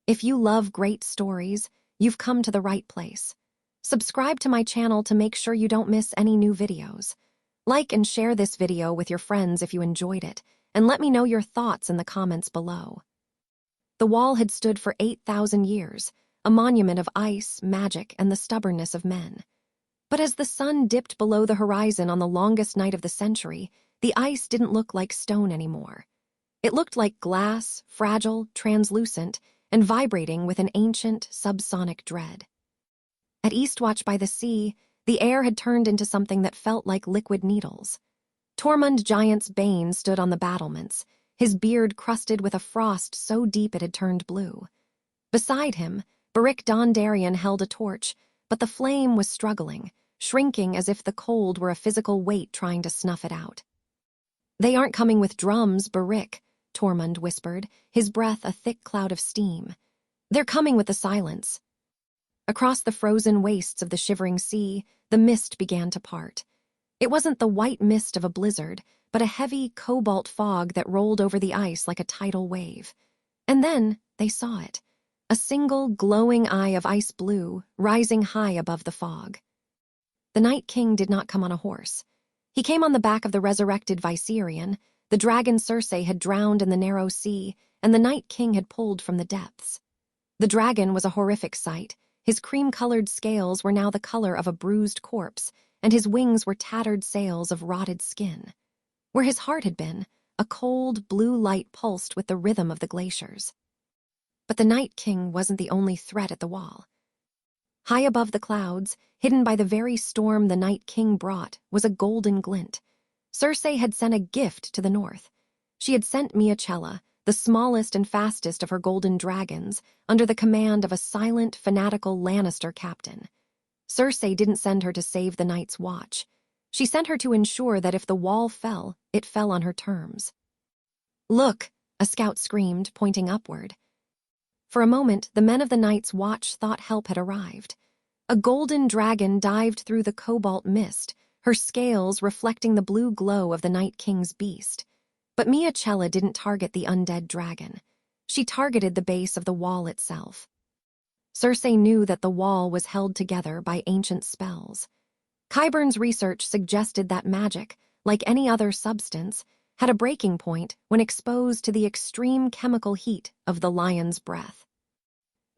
If you love great stories, you've come to the right place. Subscribe to my channel to make sure you don't miss any new videos. Like and share this video with your friends if you enjoyed it, and let me know your thoughts in the comments below. The wall had stood for 8,000 years, a monument of ice, magic, and the stubbornness of men. But as the sun dipped below the horizon on the longest night of the century, the ice didn't look like stone anymore. It looked like glass, fragile, translucent, and vibrating with an ancient, subsonic dread. At Eastwatch by the Sea, the air had turned into something that felt like liquid needles. Tormund Giant's Bane stood on the battlements, his beard crusted with a frost so deep it had turned blue. Beside him, Beric Dondarrion held a torch, but the flame was struggling, shrinking as if the cold were a physical weight trying to snuff it out. "They aren't coming with drums, Beric," Tormund whispered, his breath a thick cloud of steam. "They're coming with the silence." Across the frozen wastes of the shivering sea, the mist began to part. It wasn't the white mist of a blizzard, but a heavy cobalt fog that rolled over the ice like a tidal wave. And then they saw it, a single glowing eye of ice blue rising high above the fog. The Night King did not come on a horse. He came on the back of the resurrected Viserion. The dragon Cersei had drowned in the narrow sea, and the Night King had pulled from the depths. The dragon was a horrific sight. His cream-colored scales were now the color of a bruised corpse, and his wings were tattered sails of rotted skin. Where his heart had been, a cold, blue light pulsed with the rhythm of the glaciers. But the Night King wasn't the only threat at the wall. High above the clouds, hidden by the very storm the Night King brought, was a golden glint. Cersei had sent a gift to the north. She had sent Miachella, the smallest and fastest of her golden dragons, under the command of a silent, fanatical Lannister captain. Cersei didn't send her to save the Night's Watch. She sent her to ensure that if the wall fell, it fell on her terms. "Look!" a scout screamed, pointing upward. For a moment, the men of the Night's Watch thought help had arrived. A golden dragon dived through the cobalt mist, her scales reflecting the blue glow of the Night King's beast. But Miachella didn't target the undead dragon. She targeted the base of the wall itself. Cersei knew that the wall was held together by ancient spells. Qyburn's research suggested that magic, like any other substance, had a breaking point when exposed to the extreme chemical heat of the lion's breath.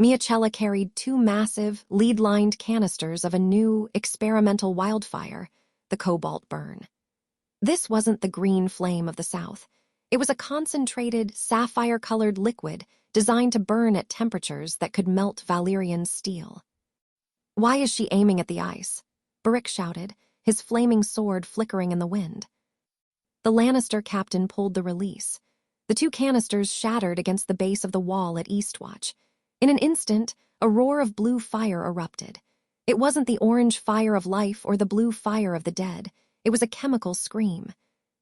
Miachella carried 2 massive, lead-lined canisters of a new, experimental wildfire, the cobalt burn. This wasn't the green flame of the south. It was a concentrated, sapphire-colored liquid designed to burn at temperatures that could melt Valyrian steel. "Why is she aiming at the ice?" Beric shouted, his flaming sword flickering in the wind. The Lannister captain pulled the release. The 2 canisters shattered against the base of the wall at Eastwatch. In an instant, a roar of blue fire erupted. It wasn't the orange fire of life or the blue fire of the dead. It was a chemical scream.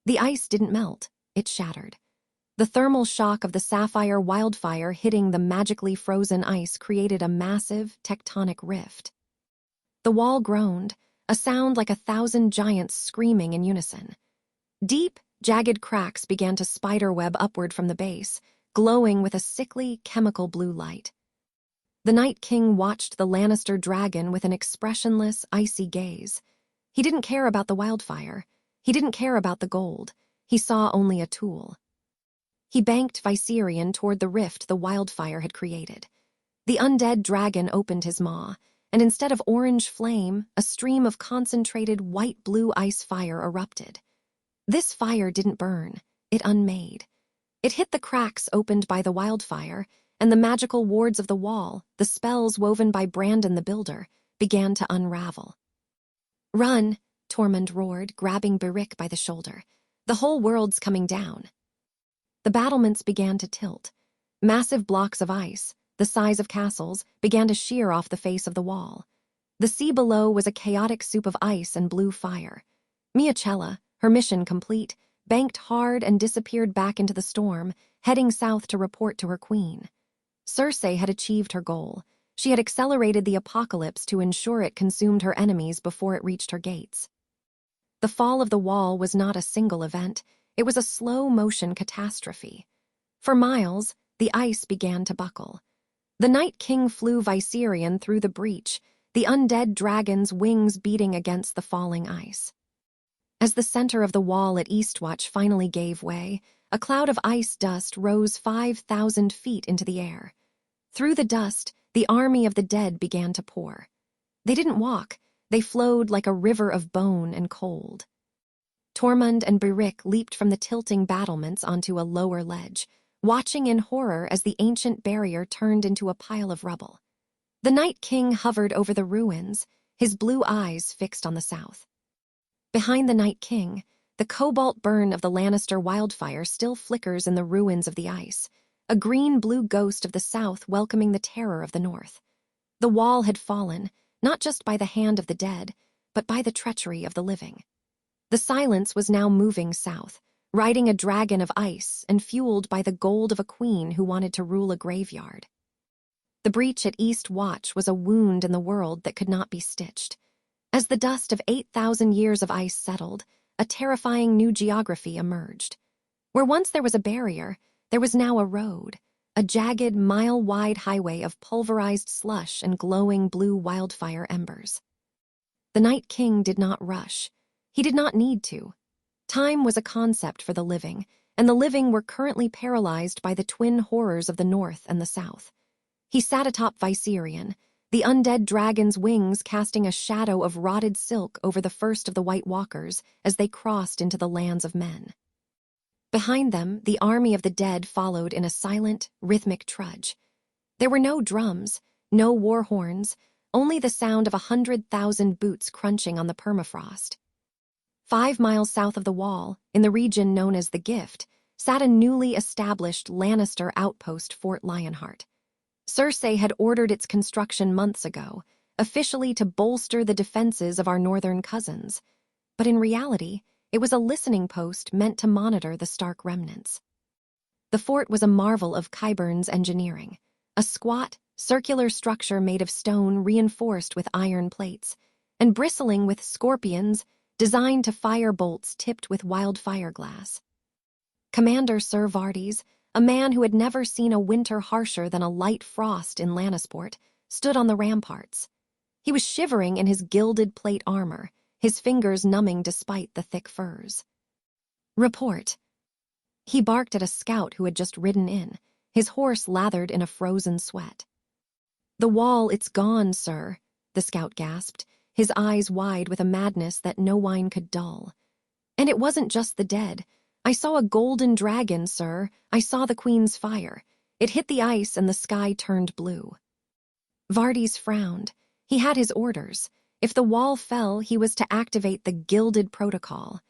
The ice didn't melt, it shattered. The thermal shock of the sapphire wildfire hitting the magically frozen ice created a massive, tectonic rift. The wall groaned, a sound like 1,000 giants screaming in unison. Deep, jagged cracks began to spiderweb upward from the base, glowing with a sickly, chemical blue light. The Night King watched the Lannister dragon with an expressionless, icy gaze. He didn't care about the wildfire. He didn't care about the gold. He saw only a tool. He banked Viserion toward the rift the wildfire had created. The undead dragon opened his maw, and instead of orange flame, a stream of concentrated white-blue ice fire erupted. This fire didn't burn, it unmade. It hit the cracks opened by the wildfire, and the magical wards of the wall, the spells woven by Brandon the Builder, began to unravel. "Run!" Tormund roared, grabbing Beric by the shoulder. "The whole world's coming down." The battlements began to tilt. Massive blocks of ice, the size of castles, began to shear off the face of the wall. The sea below was a chaotic soup of ice and blue fire. Miachella, her mission complete, banked hard and disappeared back into the storm, heading south to report to her queen. Cersei had achieved her goal. She had accelerated the apocalypse to ensure it consumed her enemies before it reached her gates. The fall of the wall was not a single event. It was a slow-motion catastrophe. For miles, the ice began to buckle. The Night King flew Viserion through the breach, the undead dragon's wings beating against the falling ice. As the center of the wall at Eastwatch finally gave way, a cloud of ice dust rose 5,000 feet into the air. Through the dust, the army of the dead began to pour. They didn't walk, they flowed like a river of bone and cold. Tormund and Beric leaped from the tilting battlements onto a lower ledge, watching in horror as the ancient barrier turned into a pile of rubble. The Night King hovered over the ruins, his blue eyes fixed on the south. Behind the Night King, the cobalt burn of the Lannister wildfire still flickers in the ruins of the ice, a green-blue ghost of the south welcoming the terror of the north. The wall had fallen, not just by the hand of the dead, but by the treachery of the living. The silence was now moving south, riding a dragon of ice and fueled by the gold of a queen who wanted to rule a graveyard. The breach at East Watch was a wound in the world that could not be stitched. As the dust of 8,000 years of ice settled, a terrifying new geography emerged. Where once there was a barrier, there was now a road, a jagged, mile-wide highway of pulverized slush and glowing blue wildfire embers. The Night King did not rush. He did not need to. Time was a concept for the living, and the living were currently paralyzed by the twin horrors of the north and the south. He sat atop Viserion, the undead dragon's wings casting a shadow of rotted silk over the first of the White Walkers as they crossed into the lands of men. Behind them, the army of the dead followed in a silent, rhythmic trudge. There were no drums, no war horns, only the sound of 100,000 boots crunching on the permafrost. 5 miles south of the wall, in the region known as the Gift, sat a newly established Lannister outpost, Fort Lionheart. Cersei had ordered its construction months ago, officially to bolster the defenses of our northern cousins. But in reality, it was a listening post meant to monitor the Stark remnants. The fort was a marvel of Qyburn's engineering, a squat, circular structure made of stone reinforced with iron plates, and bristling with scorpions designed to fire bolts tipped with wildfire glass. Commander Ser Vardys, a man who had never seen a winter harsher than a light frost in Lannisport, stood on the ramparts. He was shivering in his gilded plate armor, his fingers numbing despite the thick furs. "Report." He barked at a scout who had just ridden in, his horse lathered in a frozen sweat. "The wall, it's gone, sir," the scout gasped, his eyes wide with a madness that no wine could dull. "And it wasn't just the dead. I saw a golden dragon, sir. I saw the Queen's fire. It hit the ice and the sky turned blue." Vardys frowned. He had his orders. If the wall fell, he was to activate the Gilded Protocol.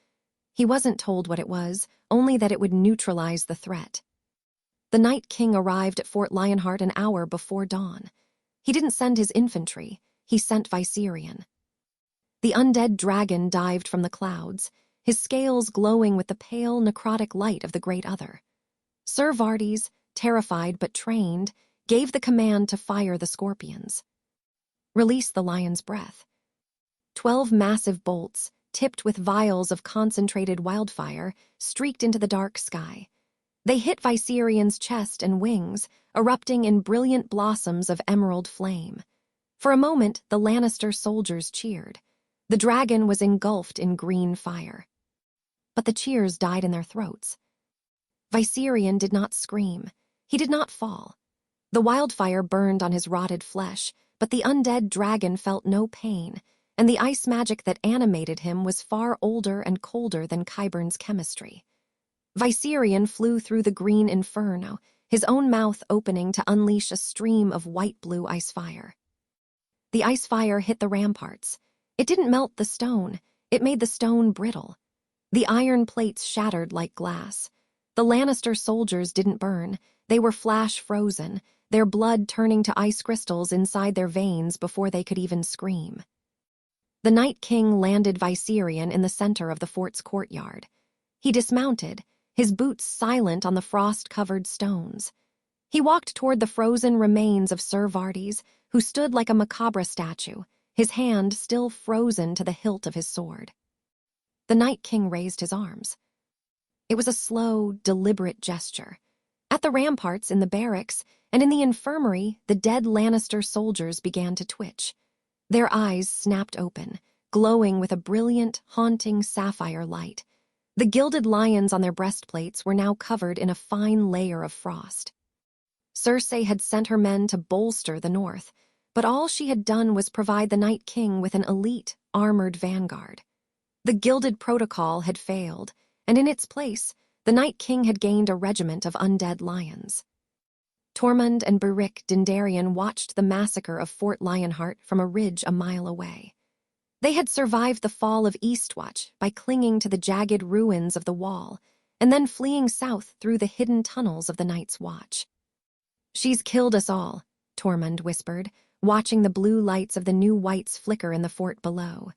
He wasn't told what it was, only that it would neutralize the threat. The Night King arrived at Fort Lionheart an hour before dawn. He didn't send his infantry. He sent Viserion. The undead dragon dived from the clouds, his scales glowing with the pale, necrotic light of the Great Other. Ser Vardys, terrified but trained, gave the command to fire the scorpions. Release the lion's breath. 12 massive bolts, tipped with vials of concentrated wildfire, streaked into the dark sky. They hit Viserion's chest and wings, erupting in brilliant blossoms of emerald flame. For a moment, the Lannister soldiers cheered. The dragon was engulfed in green fire. But the cheers died in their throats. Viserion did not scream. He did not fall. The wildfire burned on his rotted flesh, but the undead dragon felt no pain, and the ice magic that animated him was far older and colder than Qyburn's chemistry. Viserion flew through the green inferno, his own mouth opening to unleash a stream of white-blue ice fire. The ice fire hit the ramparts. It didn't melt the stone, it made the stone brittle. The iron plates shattered like glass. The Lannister soldiers didn't burn, they were flash-frozen, their blood turning to ice crystals inside their veins before they could even scream. The Night King landed Viserion in the center of the fort's courtyard. He dismounted, his boots silent on the frost-covered stones. He walked toward the frozen remains of Ser Vardys, who stood like a macabre statue, his hand still frozen to the hilt of his sword. The Night King raised his arms. It was a slow, deliberate gesture. At the ramparts in the barracks, and in the infirmary, the dead Lannister soldiers began to twitch. Their eyes snapped open, glowing with a brilliant, haunting sapphire light. The gilded lions on their breastplates were now covered in a fine layer of frost. Cersei had sent her men to bolster the north, but all she had done was provide the Night King with an elite, armored vanguard. The Gilded Protocol had failed, and in its place, the Night King had gained a regiment of undead lions. Tormund and Beric Dondarrion watched the massacre of Fort Lionheart from a ridge a mile away. They had survived the fall of Eastwatch by clinging to the jagged ruins of the wall and then fleeing south through the hidden tunnels of the Night's Watch. "She's killed us all," Tormund whispered, watching the blue lights of the new whites flicker in the fort below.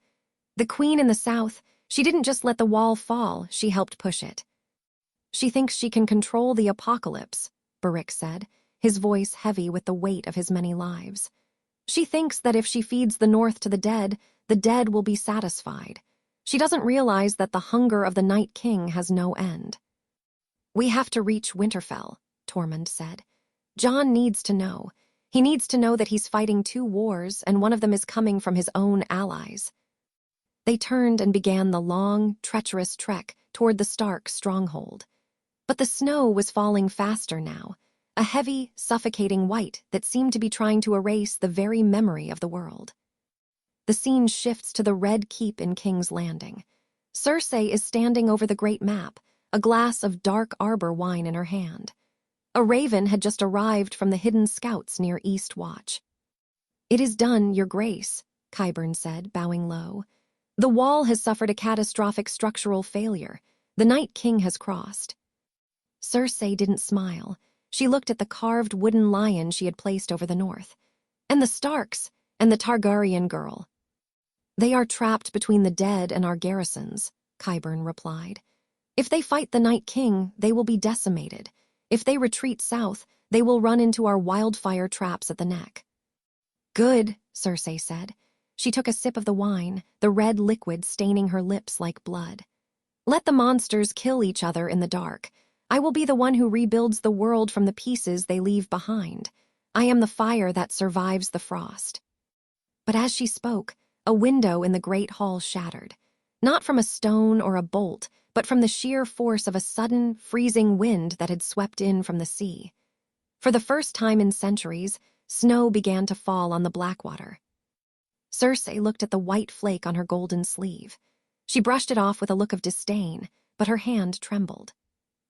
"The Queen in the south, she didn't just let the wall fall, she helped push it." "She thinks she can control the apocalypse," Beric said, his voice heavy with the weight of his many lives. "She thinks that if she feeds the north to the dead will be satisfied. She doesn't realize that the hunger of the Night King has no end." "We have to reach Winterfell," Tormund said. "Jon needs to know. He needs to know that he's fighting two wars and one of them is coming from his own allies." They turned and began the long, treacherous trek toward the Stark stronghold. But the snow was falling faster now, a heavy, suffocating white that seemed to be trying to erase the very memory of the world. The scene shifts to the Red Keep in King's Landing. Cersei is standing over the great map, a glass of dark arbor wine in her hand. A raven had just arrived from the hidden scouts near East Watch. "It is done, Your Grace," Qyburn said, bowing low. "The wall has suffered a catastrophic structural failure. The Night King has crossed." Cersei didn't smile. She looked at the carved wooden lion she had placed over the north. "And the Starks, and the Targaryen girl." "They are trapped between the dead and our garrisons," Qyburn replied. "If they fight the Night King, they will be decimated. If they retreat south, they will run into our wildfire traps at the neck." "Good," Cersei said. She took a sip of the wine, the red liquid staining her lips like blood. "Let the monsters kill each other in the dark. I will be the one who rebuilds the world from the pieces they leave behind. I am the fire that survives the frost." But as she spoke, a window in the great hall shattered, not from a stone or a bolt, but from the sheer force of a sudden, freezing wind that had swept in from the sea. For the first time in centuries, snow began to fall on the Blackwater. Cersei looked at the white flake on her golden sleeve. She brushed it off with a look of disdain, but her hand trembled.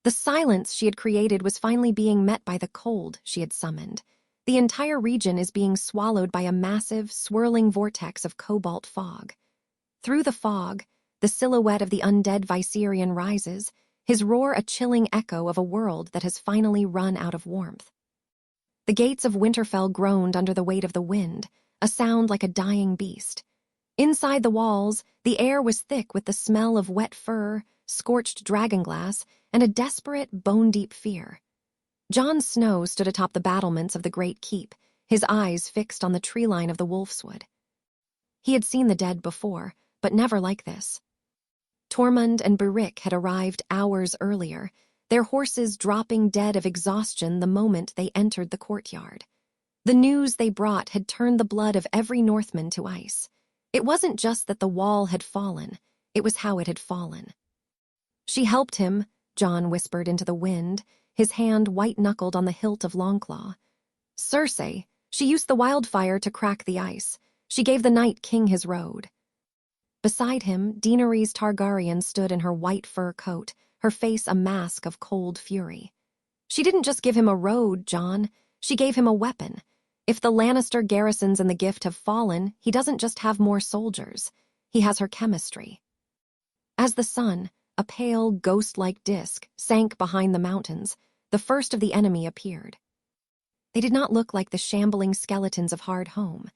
The silence she had created was finally being met by the cold she had summoned. The entire region is being swallowed by a massive, swirling vortex of cobalt fog. Through the fog, the silhouette of the undead Viserion rises, his roar a chilling echo of a world that has finally run out of warmth. The gates of Winterfell groaned under the weight of the wind, a sound like a dying beast. Inside the walls, the air was thick with the smell of wet fur, scorched dragonglass, and a desperate, bone-deep fear. Jon Snow stood atop the battlements of the Great Keep, his eyes fixed on the tree line of the Wolfswood. He had seen the dead before, but never like this. Tormund and Beric had arrived hours earlier, their horses dropping dead of exhaustion the moment they entered the courtyard. The news they brought had turned the blood of every Northman to ice. It wasn't just that the wall had fallen, it was how it had fallen. "She helped him," Jon whispered into the wind, his hand white-knuckled on the hilt of Longclaw. "Cersei, she used the wildfire to crack the ice. She gave the Night King his road." Beside him, Daenerys Targaryen stood in her white fur coat, her face a mask of cold fury. "She didn't just give him a road, Jon. She gave him a weapon. If the Lannister garrisons in the Gift have fallen, he doesn't just have more soldiers. He has her chemistry." As the sun, a pale, ghost-like disk, sank behind the mountains, the first of the enemy appeared. They did not look like the shambling skeletons of Hardhome.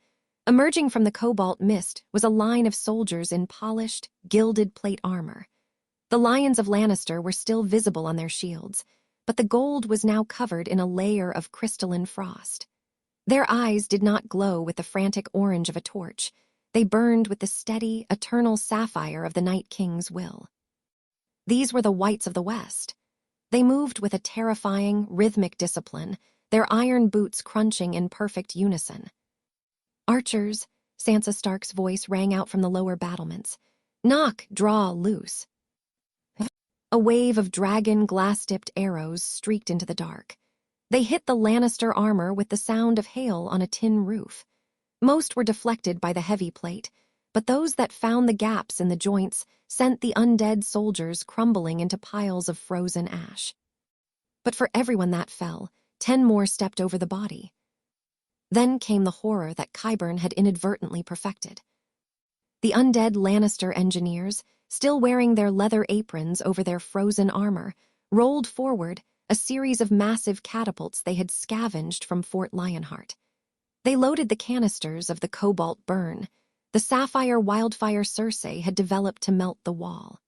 Emerging from the cobalt mist was a line of soldiers in polished, gilded plate armor. The Lions of Lannister were still visible on their shields, but the gold was now covered in a layer of crystalline frost. Their eyes did not glow with the frantic orange of a torch. They burned with the steady, eternal sapphire of the Night King's will. These were the Whites of the West. They moved with a terrifying, rhythmic discipline, their iron boots crunching in perfect unison. "Archers," Sansa Stark's voice rang out from the lower battlements. "Knock, draw, loose." A wave of dragon glass-dipped arrows streaked into the dark. They hit the Lannister armor with the sound of hail on a tin roof. Most were deflected by the heavy plate, but those that found the gaps in the joints sent the undead soldiers crumbling into piles of frozen ash. But for everyone that fell, 10 more stepped over the body. Then came the horror that Qyburn had inadvertently perfected. The undead Lannister engineers, still wearing their leather aprons over their frozen armor, rolled forward a series of massive catapults they had scavenged from Fort Lionheart. They loaded the canisters of the cobalt burn. The sapphire wildfire Cersei had developed to melt the wall.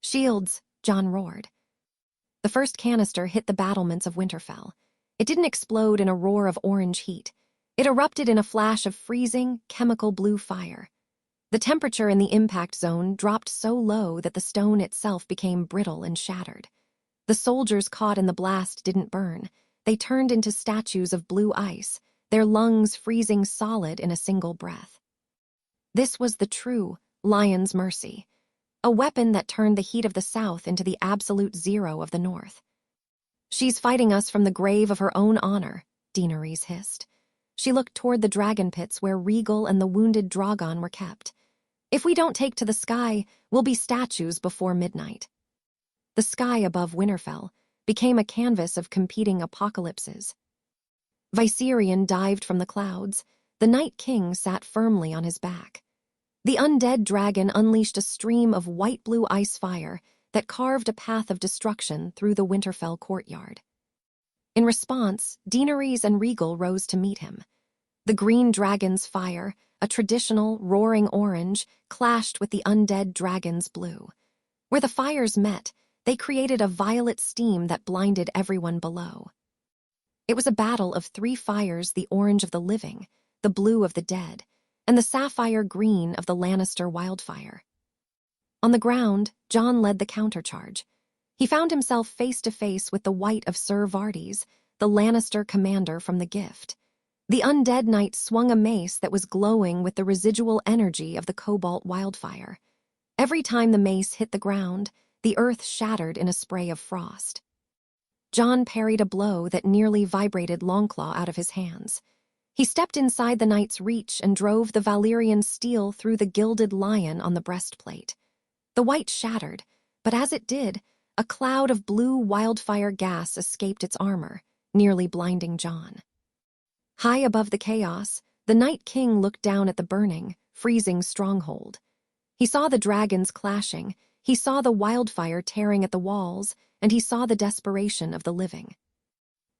"Shields," Jon roared. The first canister hit the battlements of Winterfell. It didn't explode in a roar of orange heat. It erupted in a flash of freezing, chemical blue fire. The temperature in the impact zone dropped so low that the stone itself became brittle and shattered. The soldiers caught in the blast didn't burn. They turned into statues of blue ice, their lungs freezing solid in a single breath. This was the true Lion's Mercy, a weapon that turned the heat of the South into the absolute zero of the North. "She's fighting us from the grave of her own honor," Daenerys hissed. She looked toward the dragon pits where Rhaegal and the wounded Drogon were kept. "If we don't take to the sky, we'll be statues before midnight." The sky above Winterfell became a canvas of competing apocalypses. Viserion dived from the clouds. The Night King sat firmly on his back. The undead dragon unleashed a stream of white-blue ice fire that carved a path of destruction through the Winterfell courtyard. In response, Daenerys and Rhaegal rose to meet him. The green dragon's fire, a traditional, roaring orange, clashed with the undead dragon's blue. Where the fires met, they created a violet steam that blinded everyone below. It was a battle of 3 fires: the orange of the living, the blue of the dead, and the sapphire green of the Lannister wildfire. On the ground, Jon led the countercharge. He found himself face to face with the white of Ser Vardis, the Lannister commander from the Gift. The undead knight swung a mace that was glowing with the residual energy of the cobalt wildfire. Every time the mace hit the ground, the earth shattered in a spray of frost. Jon parried a blow that nearly vibrated Longclaw out of his hands. He stepped inside the knight's reach and drove the Valyrian steel through the gilded lion on the breastplate. The white shattered, but as it did, a cloud of blue wildfire gas escaped its armor, nearly blinding Jon. High above the chaos, the Night King looked down at the burning, freezing stronghold. He saw the dragons clashing, he saw the wildfire tearing at the walls, and he saw the desperation of the living.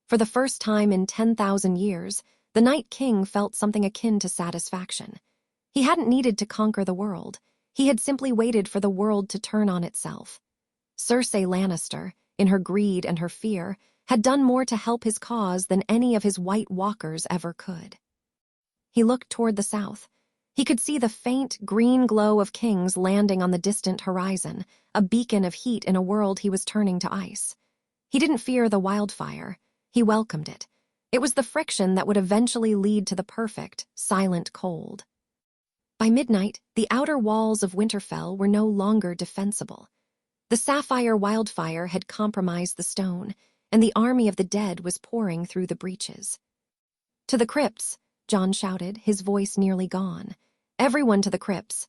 For the first time in 10,000 years, the Night King felt something akin to satisfaction. He hadn't needed to conquer the world. He had simply waited for the world to turn on itself. Cersei Lannister, in her greed and her fear, had done more to help his cause than any of his White Walkers ever could. He looked toward the south. He could see the faint, green glow of kings landing on the distant horizon, a beacon of heat in a world he was turning to ice. He didn't fear the wildfire. He welcomed it. It was the friction that would eventually lead to the perfect, silent cold. By midnight, the outer walls of Winterfell were no longer defensible. The sapphire wildfire had compromised the stone, and the army of the dead was pouring through the breaches. "To the crypts," Jon shouted, his voice nearly gone. "Everyone to the crypts."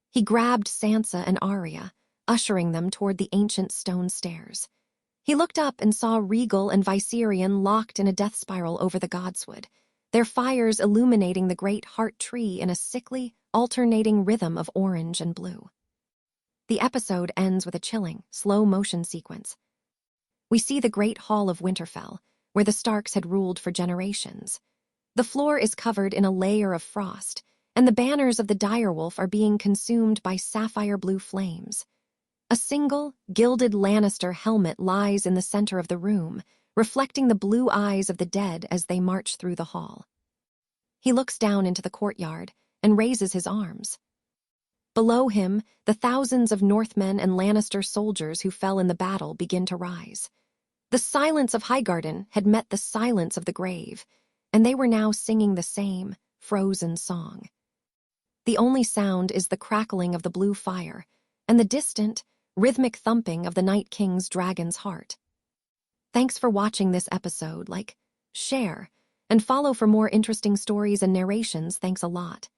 He grabbed Sansa and Arya, ushering them toward the ancient stone stairs. He looked up and saw Rhaegal and Viserion locked in a death spiral over the godswood, their fires illuminating the great heart tree in a sickly, alternating rhythm of orange and blue. The episode ends with a chilling, slow-motion sequence. We see the great hall of Winterfell, where the Starks had ruled for generations. The floor is covered in a layer of frost, and the banners of the direwolf are being consumed by sapphire-blue flames. A single, gilded Lannister helmet lies in the center of the room, reflecting the blue eyes of the dead as they march through the hall. He looks down into the courtyard and raises his arms. Below him, the thousands of Northmen and Lannister soldiers who fell in the battle begin to rise. The silence of Highgarden had met the silence of the grave, and they were now singing the same frozen song. The only sound is the crackling of the blue fire and the distant, rhythmic thumping of the Night King's dragon's heart. Thanks for watching this episode. Like, share, and follow for more interesting stories and narrations. Thanks a lot.